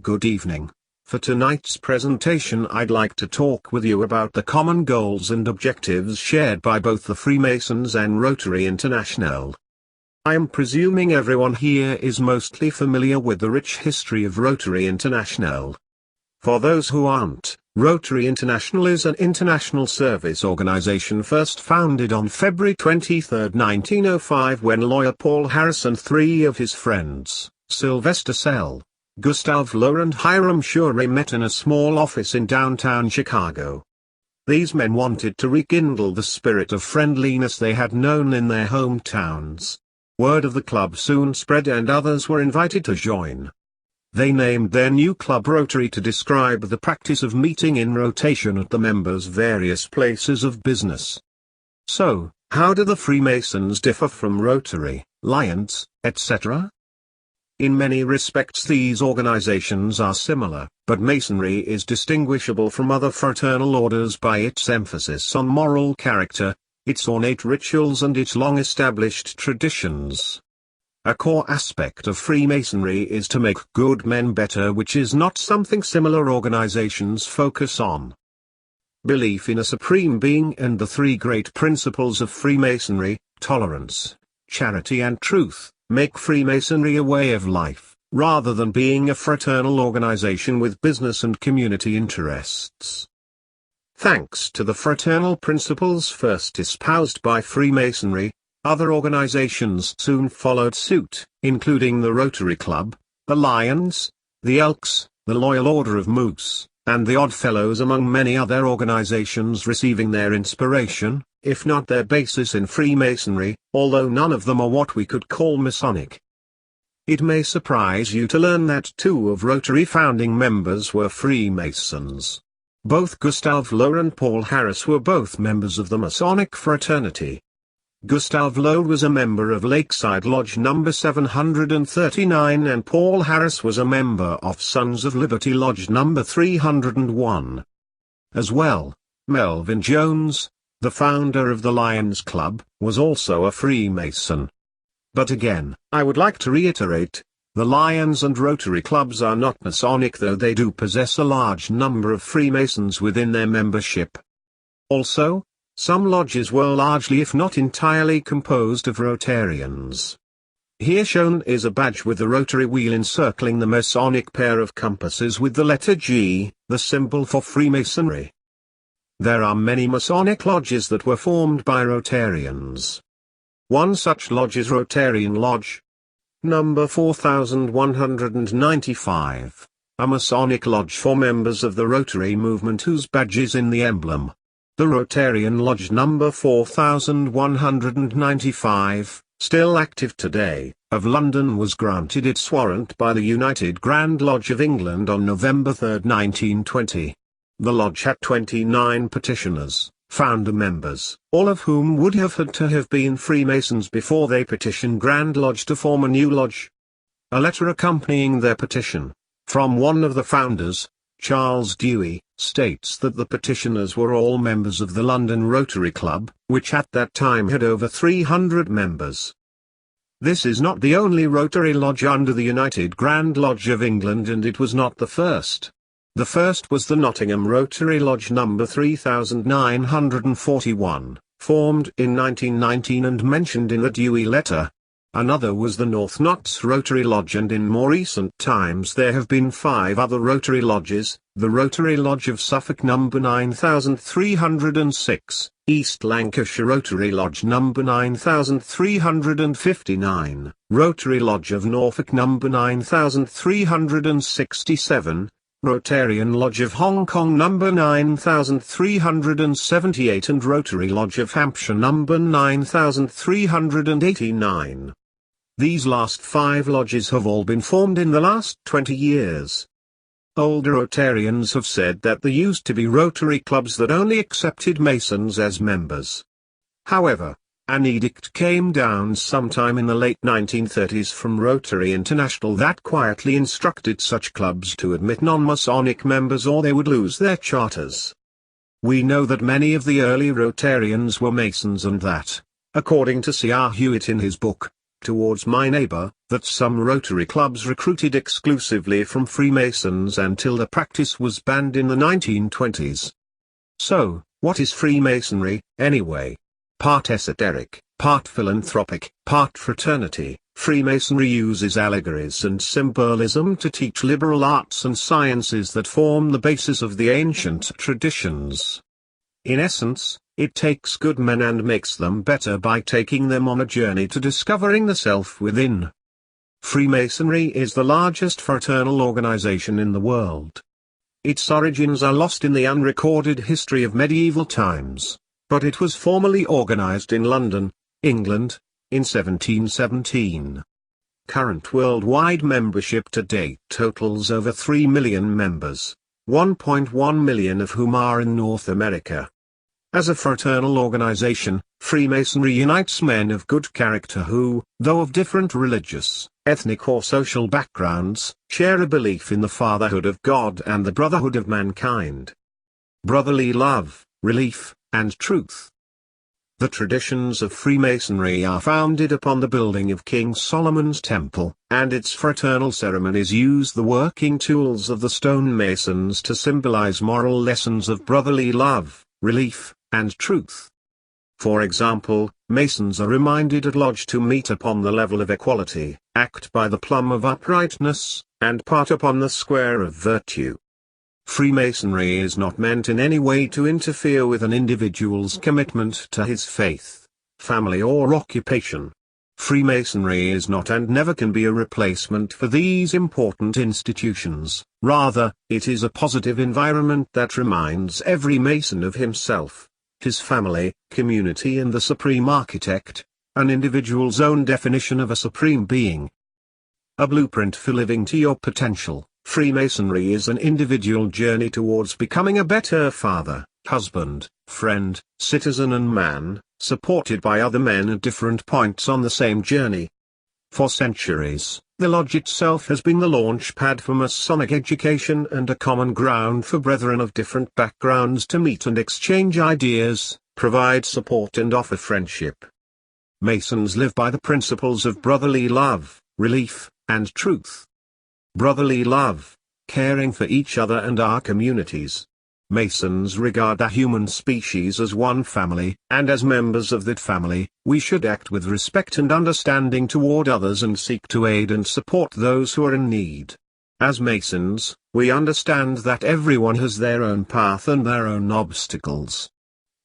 Good evening. For tonight's presentation I'd like to talk with you about the common goals and objectives shared by both the Freemasons and Rotary International. I am presuming everyone here is mostly familiar with the rich history of Rotary International. For those who aren't, Rotary International is an international service organization first founded on February 23, 1905 when lawyer Paul Harris and three of his friends, Sylvester Sell, Gustav Lohr and Hiram Shurey, met in a small office in downtown Chicago. These men wanted to rekindle the spirit of friendliness they had known in their hometowns. Word of the club soon spread and others were invited to join. They named their new club Rotary to describe the practice of meeting in rotation at the members' various places of business. So, how do the Freemasons differ from Rotary, Lions, etc.? In many respects these organizations are similar, but Masonry is distinguishable from other fraternal orders by its emphasis on moral character, its ornate rituals and its long-established traditions. A core aspect of Freemasonry is to make good men better, which is not something similar organizations focus on. Belief in a supreme being and the three great principles of Freemasonry, tolerance, charity and truth, make Freemasonry a way of life, rather than being a fraternal organization with business and community interests. Thanks to the fraternal principles first espoused by Freemasonry, other organizations soon followed suit, including the Rotary Club, the Lions, the Elks, the Loyal Order of Moose, and the Oddfellows, among many other organizations receiving their inspiration, if not their basis, in Freemasonry, although none of them are what we could call Masonic. It may surprise you to learn that two of Rotary founding members were Freemasons. Both Gustav Lohr and Paul Harris were both members of the Masonic fraternity. Gustav Lohr was a member of Lakeside Lodge No. 739 and Paul Harris was a member of Sons of Liberty Lodge No. 301. As well, Melvin Jones, the founder of the Lions Club, was also a Freemason. But again, I would like to reiterate, the Lions and Rotary Clubs are not Masonic, though they do possess a large number of Freemasons within their membership. Also, some lodges were largely if not entirely composed of Rotarians. Here shown is a badge with the rotary wheel encircling the Masonic pair of compasses with the letter G, the symbol for Freemasonry. There are many Masonic lodges that were formed by Rotarians. One such lodge is Rotarian Lodge No. 4195, a Masonic lodge for members of the Rotary movement whose badge is in the emblem. The Rotarian Lodge No. 4195, still active today, of London, was granted its warrant by the United Grand Lodge of England on November 3, 1920. The lodge had 29 petitioners, founder members, all of whom would have had to have been Freemasons before they petitioned Grand Lodge to form a new lodge. A letter accompanying their petition, from one of the founders, Charles Dewey, states that the petitioners were all members of the London Rotary Club, which at that time had over 300 members. This is not the only Rotary Lodge under the United Grand Lodge of England, and it was not the first. The first was the Nottingham Rotary Lodge No. 3941, formed in 1919 and mentioned in the Dewey letter. Another was the North Notts Rotary Lodge, and in more recent times there have been 5 other Rotary Lodges: the Rotary Lodge of Suffolk No. 9306, East Lancashire Rotary Lodge No. 9359, Rotary Lodge of Norfolk No. 9367, Rotarian Lodge of Hong Kong No. 9378 and Rotary Lodge of Hampshire No. 9389. These last 5 lodges have all been formed in the last 20 years. Older Rotarians have said that there used to be Rotary clubs that only accepted Masons as members. However, an edict came down sometime in the late 1930s from Rotary International that quietly instructed such clubs to admit non-Masonic members or they would lose their charters. We know that many of the early Rotarians were Masons and that, according to C.R. Hewitt in his book, towards my neighbor, that some Rotary clubs recruited exclusively from Freemasons until the practice was banned in the 1920s. So, what is Freemasonry, anyway? Part esoteric, part philanthropic, part fraternity, Freemasonry uses allegories and symbolism to teach liberal arts and sciences that form the basis of the ancient traditions. In essence, it takes good men and makes them better by taking them on a journey to discovering the self within. Freemasonry is the largest fraternal organization in the world. Its origins are lost in the unrecorded history of medieval times, but it was formally organized in London, England, in 1717. Current worldwide membership to date totals over 3 million members, 1.1 million of whom are in North America. As a fraternal organization, Freemasonry unites men of good character who, though of different religious, ethnic or social backgrounds, share a belief in the fatherhood of God and the brotherhood of mankind. Brotherly love, relief, and truth. The traditions of Freemasonry are founded upon the building of King Solomon's Temple, and its fraternal ceremonies use the working tools of the stonemasons to symbolize moral lessons of brotherly love, relief, and truth. For example, Masons are reminded at lodge to meet upon the level of equality, act by the plumb of uprightness, and part upon the square of virtue. Freemasonry is not meant in any way to interfere with an individual's commitment to his faith, family or occupation. Freemasonry is not and never can be a replacement for these important institutions, rather, it is a positive environment that reminds every Mason of himself, his family, community and the Supreme Architect, an individual's own definition of a Supreme Being. A blueprint for living to your potential. Freemasonry is an individual journey towards becoming a better father, husband, friend, citizen and man, supported by other men at different points on the same journey. For centuries, the lodge itself has been the launch pad for Masonic education and a common ground for brethren of different backgrounds to meet and exchange ideas, provide support and offer friendship. Masons live by the principles of brotherly love, relief, and truth. Brotherly love, caring for each other and our communities. Masons regard the human species as one family, and as members of that family, we should act with respect and understanding toward others and seek to aid and support those who are in need. As Masons, we understand that everyone has their own path and their own obstacles.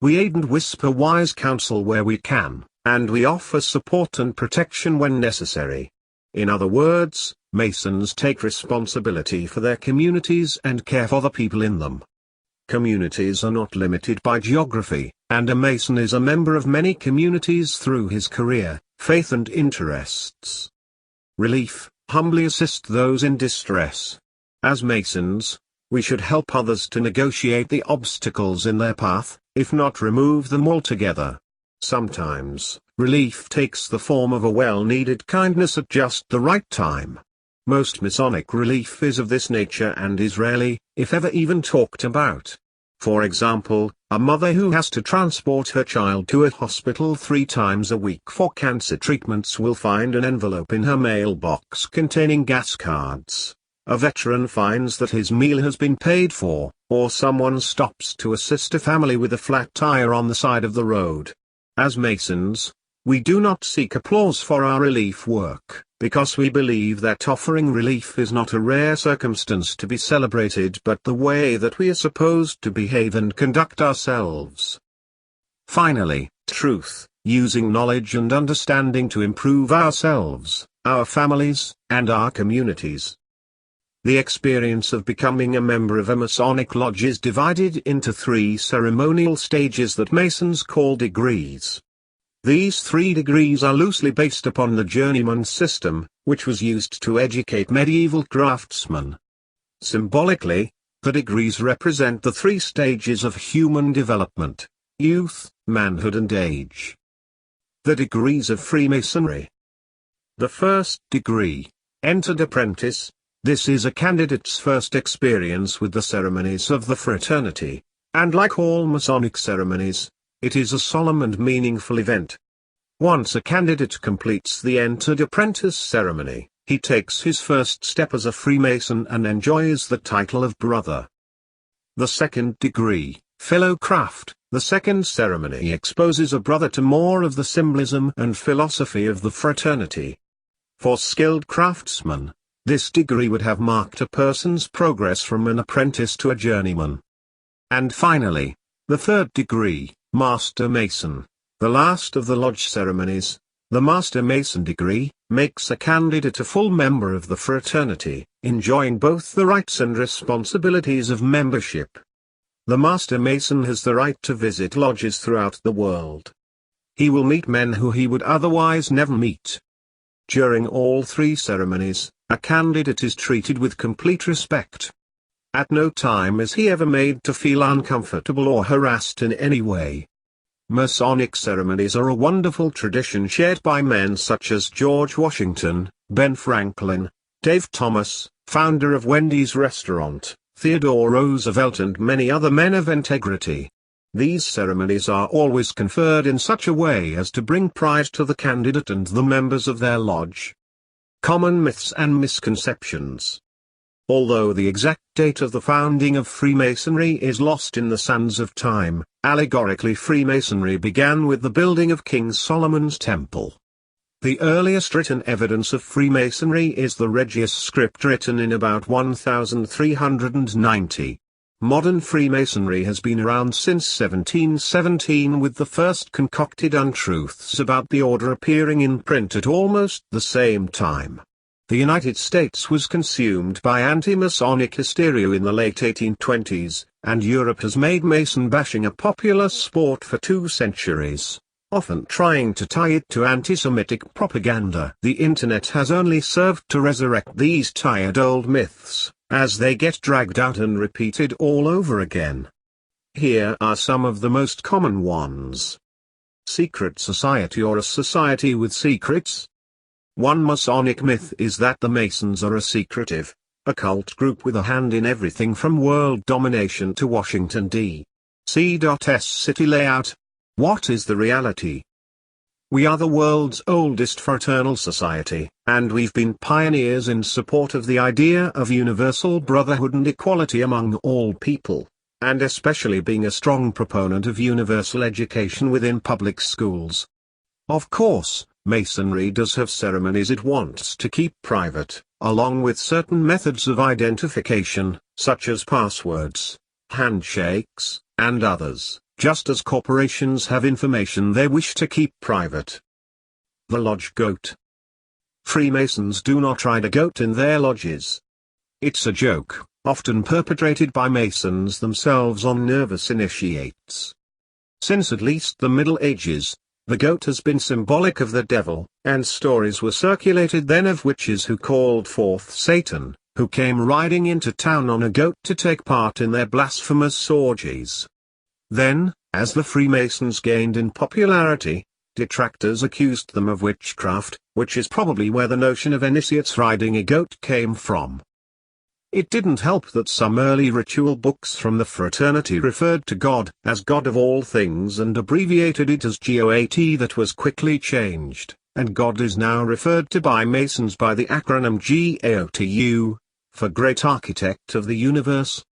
We aid and whisper wise counsel where we can, and we offer support and protection when necessary. In other words, Masons take responsibility for their communities and care for the people in them. Communities are not limited by geography, and a Mason is a member of many communities through his career, faith and interests. Relief, humbly assist those in distress. As Masons, we should help others to negotiate the obstacles in their path, if not remove them altogether. Sometimes, relief takes the form of a well-needed kindness at just the right time. Most Masonic relief is of this nature and is rarely, if ever even talked about. For example, a mother who has to transport her child to a hospital 3 times a week for cancer treatments will find an envelope in her mailbox containing gas cards. A veteran finds that his meal has been paid for, or someone stops to assist a family with a flat tire on the side of the road. As Masons, we do not seek applause for our relief work, because we believe that offering relief is not a rare circumstance to be celebrated but the way that we are supposed to behave and conduct ourselves. Finally, truth, using knowledge and understanding to improve ourselves, our families, and our communities. The experience of becoming a member of a Masonic lodge is divided into 3 ceremonial stages that Masons call degrees. These 3 degrees are loosely based upon the journeyman system, which was used to educate medieval craftsmen. Symbolically, the degrees represent the 3 stages of human development: youth, manhood and age. The degrees of Freemasonry. The first degree, entered apprentice. This is a candidate's first experience with the ceremonies of the fraternity, and like all Masonic ceremonies, it is a solemn and meaningful event. Once a candidate completes the entered apprentice ceremony, he takes his first step as a Freemason and enjoys the title of brother. The second degree, fellow craft. The second ceremony exposes a brother to more of the symbolism and philosophy of the fraternity. For skilled craftsmen, this degree would have marked a person's progress from an apprentice to a journeyman. And finally, the third degree, Master Mason, the last of the lodge ceremonies. The Master Mason degree makes a candidate a full member of the fraternity, enjoying both the rights and responsibilities of membership. The Master Mason has the right to visit lodges throughout the world. He will meet men who he would otherwise never meet. During all three ceremonies, a candidate is treated with complete respect. At no time is he ever made to feel uncomfortable or harassed in any way. Masonic ceremonies are a wonderful tradition shared by men such as George Washington, Ben Franklin, Dave Thomas, founder of Wendy's restaurant, Theodore Roosevelt, and many other men of integrity. These ceremonies are always conferred in such a way as to bring pride to the candidate and the members of their lodge. Common myths and misconceptions. Although the exact date of the founding of Freemasonry is lost in the sands of time, allegorically Freemasonry began with the building of King Solomon's Temple. The earliest written evidence of Freemasonry is the Regius script written in about 1390. Modern Freemasonry has been around since 1717, with the first concocted untruths about the order appearing in print at almost the same time. The United States was consumed by anti-Masonic hysteria in the late 1820s, and Europe has made Mason bashing a popular sport for 2 centuries, often trying to tie it to anti-Semitic propaganda. The internet has only served to resurrect these tired old myths, as they get dragged out and repeated all over again. Here are some of the most common ones. Secret society or a society with secrets. One Masonic myth is that the Masons are a secretive, occult group with a hand in everything from world domination to Washington, D.C.'s city layout. What is the reality? We are the world's oldest fraternal society, and we've been pioneers in support of the idea of universal brotherhood and equality among all people, and especially being a strong proponent of universal education within public schools. Of course, Masonry does have ceremonies it wants to keep private, along with certain methods of identification, such as passwords, handshakes, and others, just as corporations have information they wish to keep private. The Lodge Goat. Freemasons do not ride a goat in their lodges. It's a joke, often perpetrated by Masons themselves on nervous initiates. Since at least the Middle Ages, the goat has been symbolic of the devil, and stories were circulated then of witches who called forth Satan, who came riding into town on a goat to take part in their blasphemous orgies. Then, as the Freemasons gained in popularity, detractors accused them of witchcraft, which is probably where the notion of initiates riding a goat came from. It didn't help that some early ritual books from the fraternity referred to God as God of all things and abbreviated it as GOAT. That was quickly changed, and God is now referred to by Masons by the acronym GAOTU, for Great Architect of the Universe.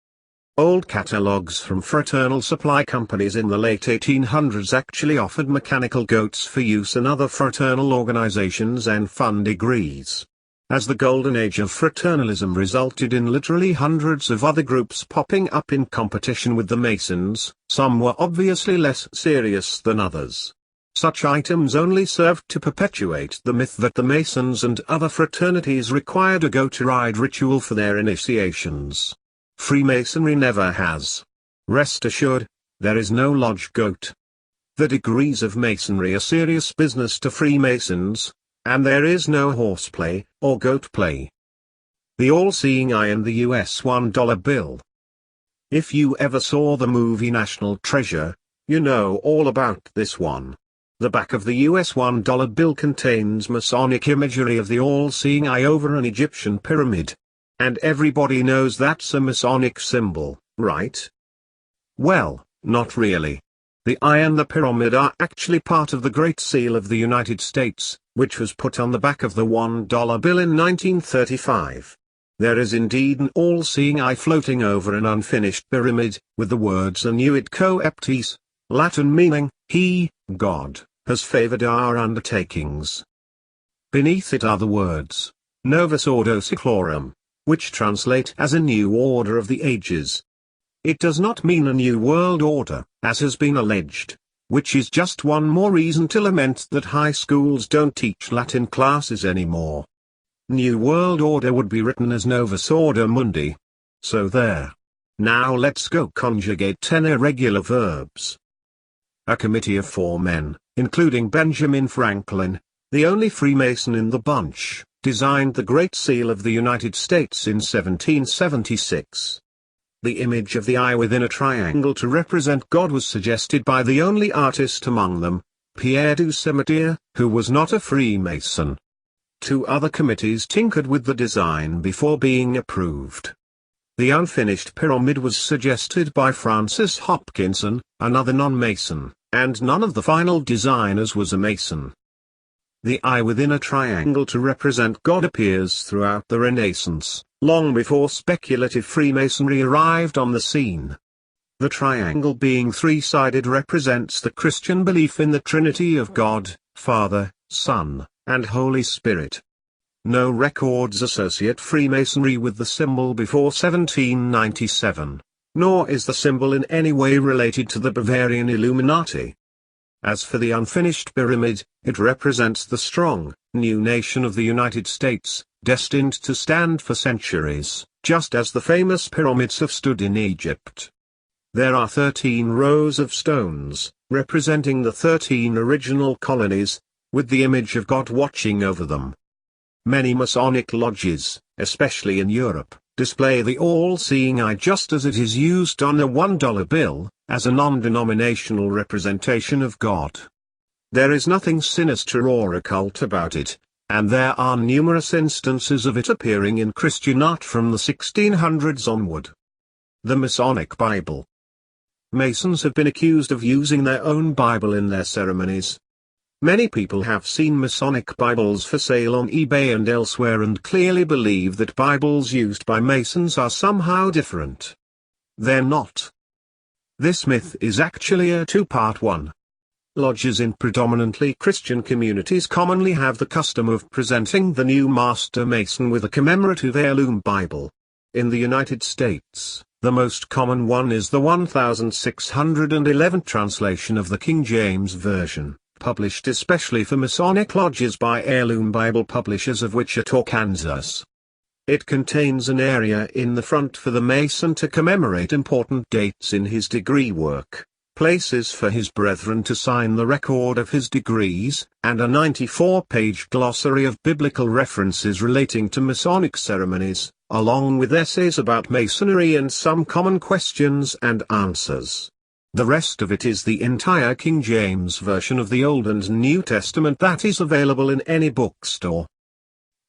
Old catalogues from fraternal supply companies in the late 1800s actually offered mechanical goats for use in other fraternal organizations and fund degrees. As the golden age of fraternalism resulted in literally hundreds of other groups popping up in competition with the Masons, some were obviously less serious than others. Such items only served to perpetuate the myth that the Masons and other fraternities required a goat-ride ritual for their initiations. Freemasonry never has. Rest assured, there is no lodge goat. The degrees of Masonry are serious business to Freemasons, and there is no horseplay, or goat play. The all-seeing eye and the US $1 bill. If you ever saw the movie National Treasure, you know all about this one. The back of the US $1 bill contains Masonic imagery of the all-seeing eye over an Egyptian pyramid. And everybody knows that's a Masonic symbol, right? Well, not really. The eye and the pyramid are actually part of the Great Seal of the United States, which was put on the back of the $1 bill in 1935. There is indeed an all-seeing eye floating over an unfinished pyramid, with the words Annuit coeptis, Latin meaning, He, God, has favored our undertakings. Beneath it are the words, Novus Ordo Seclorum, which translate as a new order of the ages. It does not mean a new world order, as has been alleged, which is just one more reason to lament that high schools don't teach Latin classes anymore. New World Order would be written as Novus Ordo Mundi. So there. Now let's go conjugate 10 irregular verbs. A committee of 4 men, including Benjamin Franklin, the only Freemason in the bunch, designed the Great Seal of the United States in 1776. The image of the eye within a triangle to represent God was suggested by the only artist among them, Pierre du Cimetière, who was not a Freemason. 2 other committees tinkered with the design before being approved. The unfinished pyramid was suggested by Francis Hopkinson, another non-Mason, and none of the final designers was a Mason. The eye within a triangle to represent God appears throughout the Renaissance, long before speculative Freemasonry arrived on the scene. The triangle being 3-sided represents the Christian belief in the Trinity of God, Father, Son, and Holy Spirit. No records associate Freemasonry with the symbol before 1797, nor is the symbol in any way related to the Bavarian Illuminati. As for the unfinished pyramid, it represents the strong, new nation of the United States, destined to stand for centuries, just as the famous pyramids have stood in Egypt. There are 13 rows of stones, representing the 13 original colonies, with the image of God watching over them. Many Masonic lodges, especially in Europe, display the all-seeing eye just as it is used on a $1 bill, as a non-denominational representation of God. There is nothing sinister or occult about it, and there are numerous instances of it appearing in Christian art from the 1600s onward. The Masonic Bible. Masons have been accused of using their own Bible in their ceremonies. Many people have seen Masonic Bibles for sale on eBay and elsewhere and clearly believe that Bibles used by Masons are somehow different. They're not. This myth is actually a 2-part one. Lodges in predominantly Christian communities commonly have the custom of presenting the new Master Mason with a commemorative heirloom Bible. In the United States, the most common one is the 1611 translation of the King James Version, published especially for Masonic lodges by Heirloom Bible Publishers of Wichita, Kansas. It contains an area in the front for the Mason to commemorate important dates in his degree work, places for his brethren to sign the record of his degrees, and a 94-page glossary of biblical references relating to Masonic ceremonies, along with essays about Masonry and some common questions and answers. The rest of it is the entire King James Version of the Old and New Testament that is available in any bookstore.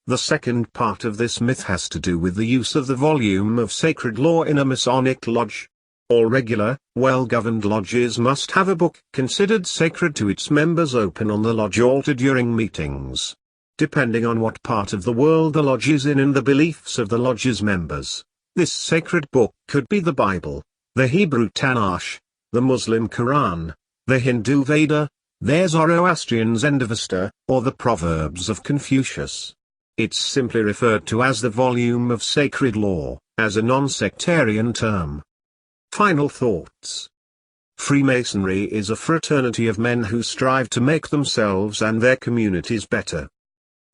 The second part of this myth has to do with the use of the volume of sacred law in a Masonic lodge. All regular, well-governed lodges must have a book considered sacred to its members open on the lodge altar during meetings. Depending on what part of the world the lodge is in and the beliefs of the lodge's members, this sacred book could be the Bible, the Hebrew Tanakh, the Muslim Quran, the Hindu Veda, their Zoroastrian Zendavesta, or the Proverbs of Confucius. It's simply referred to as the volume of sacred law, as a non-sectarian term. Final thoughts. Freemasonry is a fraternity of men who strive to make themselves and their communities better.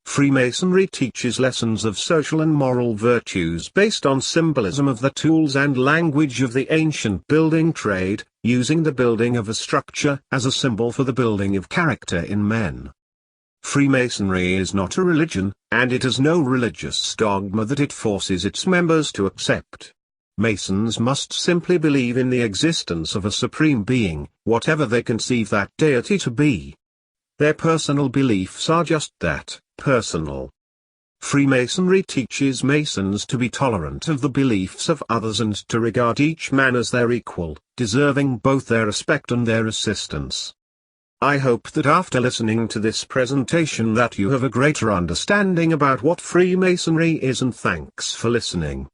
Freemasonry teaches lessons of social and moral virtues based on symbolism of the tools and language of the ancient building trade, using the building of a structure as a symbol for the building of character in men. Freemasonry is not a religion, and it has no religious dogma that it forces its members to accept. Masons must simply believe in the existence of a supreme being, whatever they conceive that deity to be. Their personal beliefs are just that, personal. Freemasonry teaches Masons to be tolerant of the beliefs of others and to regard each man as their equal, deserving both their respect and their assistance. I hope that after listening to this presentation that you have a greater understanding about what Freemasonry is, and thanks for listening.